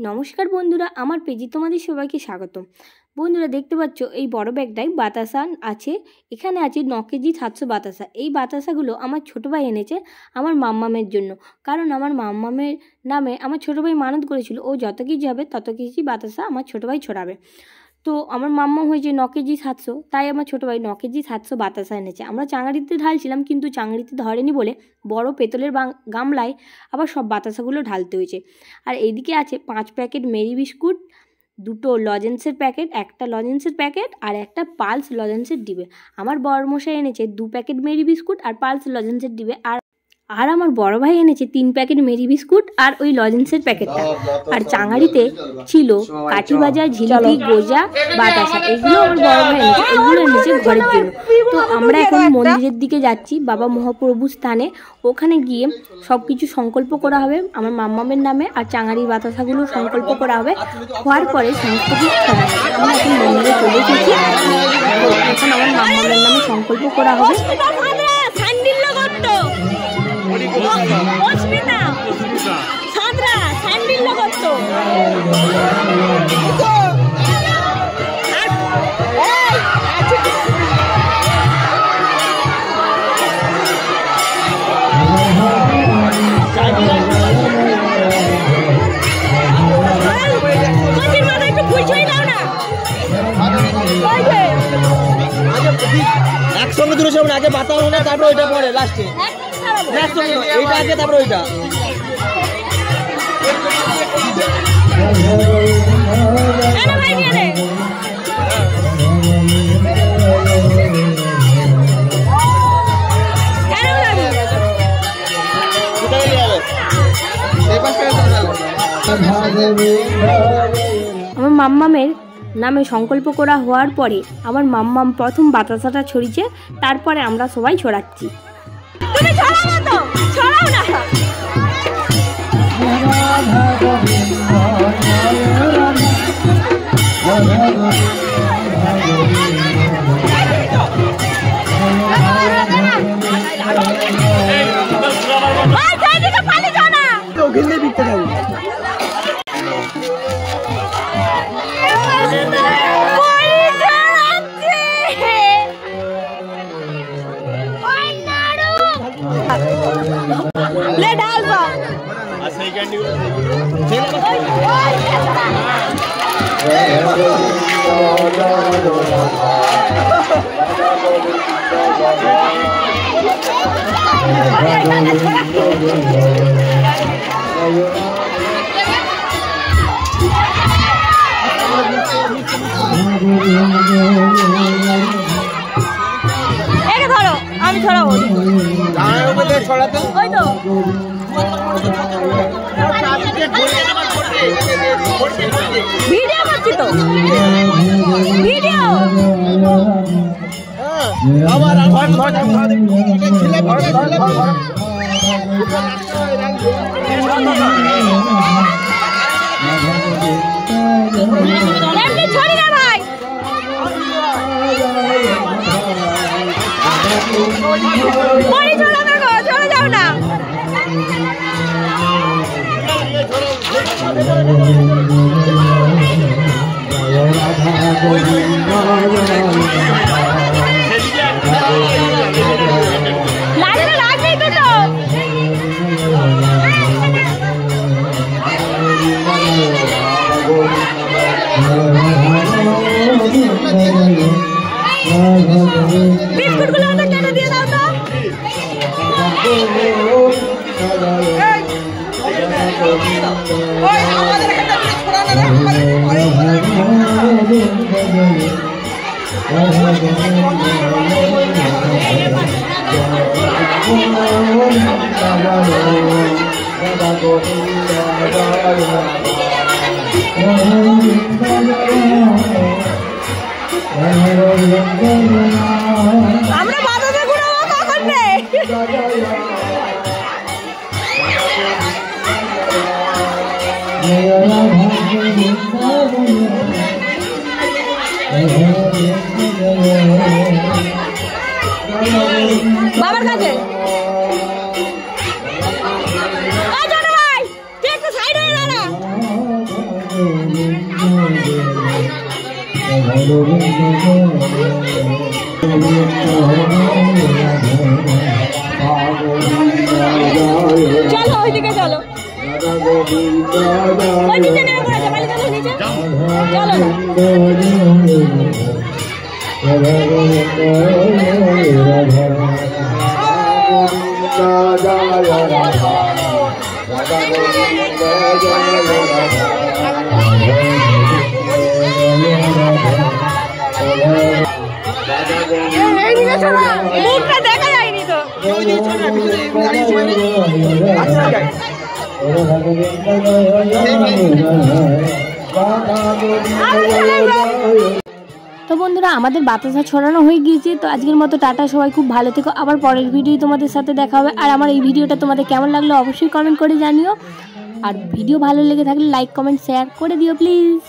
নমস্কার বন্ধুরা, আমার পেজে তোমাদের সবাইকে স্বাগতম। বন্ধুরা দেখতে পাচ্ছ এই বড় ব্যাগটায় বাতাসা আছে। এখানে আছে 9 কেজি 700 বাতাসা। এই বাতাসাগুলো আমার ছোটো ভাই এনেছে আমার মাম্মামের জন্য, কারণ আমার মাম্মামের নামে আমার ছোটো ভাই মানত করেছিল ও যত কেজি হবে তত কেজি বাতাসা আমার ছোটো ভাই ছড়াবে। তো আমার মাম্মাম হয়েছে 9 কেজি 700, তাই আমার ছোটো ভাই 9 কেজি 700 বাতাসা এনেছে। আমরা চাঙড়িতে ঢালছিলাম, কিন্তু চাঙড়িতে ধরেনি বলে বড় পেতলের গামলায় আবার সব বাতাসাগুলো ঢালতে হয়েছে। আর এইদিকে আছে 5 প্যাকেট মেরি বিস্কুট, 2টো লজেন্সের প্যাকেট, একটা লজেন্সের প্যাকেট আর একটা পালস লজেন্সের ডিবে। আমার বড়মশাই এনেছে 2 প্যাকেট মেরি বিস্কুট আর পালস লজেন্সের ডিবে, আর আমার বড় ভাই এনেছে 3 প্যাকেট মেরি বিস্কুট আর ওই লজেন্সের প্যাকেটটা। আর চাঙাড়িতে ছিল কাঠি ভাজা, ঝিলিপি, গোজা, বাতাসা। এগুলো আমার বড় ভাই এনেছে, এগুলো এনেছে ঘরের জন্য। তো আমরা এখন মন্দিরের দিকে যাচ্ছি, বাবা মহাপ্রভুর স্থানে। ওখানে গিয়ে সব কিছু সংকল্প করা হবে আমার মাম্মামের নামে, আর চাঙাড়ির বাতাসাগুলো সংকল্প করা হবে। হওয়ার পরে সমস্ত কিছু করা হবে। আমরা এখন মন্দিরে চলে এসেছি। এখন আমার মাম্মামের নামে সংকল্প করা হবে। একসঙ্গে দূরে সামনে আগে বাতা হলে তারপর ওইটা পরে লাস্টে এইটা আগে তারপর ওইটা। আমার মাম্মামের নামে সংকল্প করা হওয়ার পরে আমার মাম্মাম প্রথম বাতাসাটা ছড়িয়েছে, তারপরে আমরা সবাই ছড়াচ্ছি। ले डाल बा सही कैंडी एक धरो আমি ছড়াবো দাঁড়াও বলে ছড়াতে ওই তো ভিডিও করছি তো ভিডিও আবার এমনি ছড়ি না ভাই, বড়ি চলে দেখো, চলে যাও না। লাগবে লাগবেই তো তো বিস্কুটগুলো ওটা কেটে দিয়ে দাও তো। আমরা বাজারে ঘুরাবো কখন রে? বাবার কাছে ভাই তুই একটু সাইড হয়ে দাঁড়া। চলো ওইদিকে চলো ওই নিচে নেমে পড়েছে বালি চলো নিচে চলো মুখটা দেখা যায়নি তো তো বন্ধুরা আমাদের বাতাসা ছড়ানো হয়ে গিয়েছে। তো আজকের মতো টাটা, সবাই খুব ভালো থেকো। আবার পরের ভিডিও তোমাদের সাথে দেখা হবে। আর আমার এই ভিডিওটা তোমাদের কেমন লাগলো অবশ্যই কমেন্ট করে জানিও। আর ভিডিও ভালো লেগে থাকলে লাইক কমেন্ট শেয়ার করে দিও প্লিজ।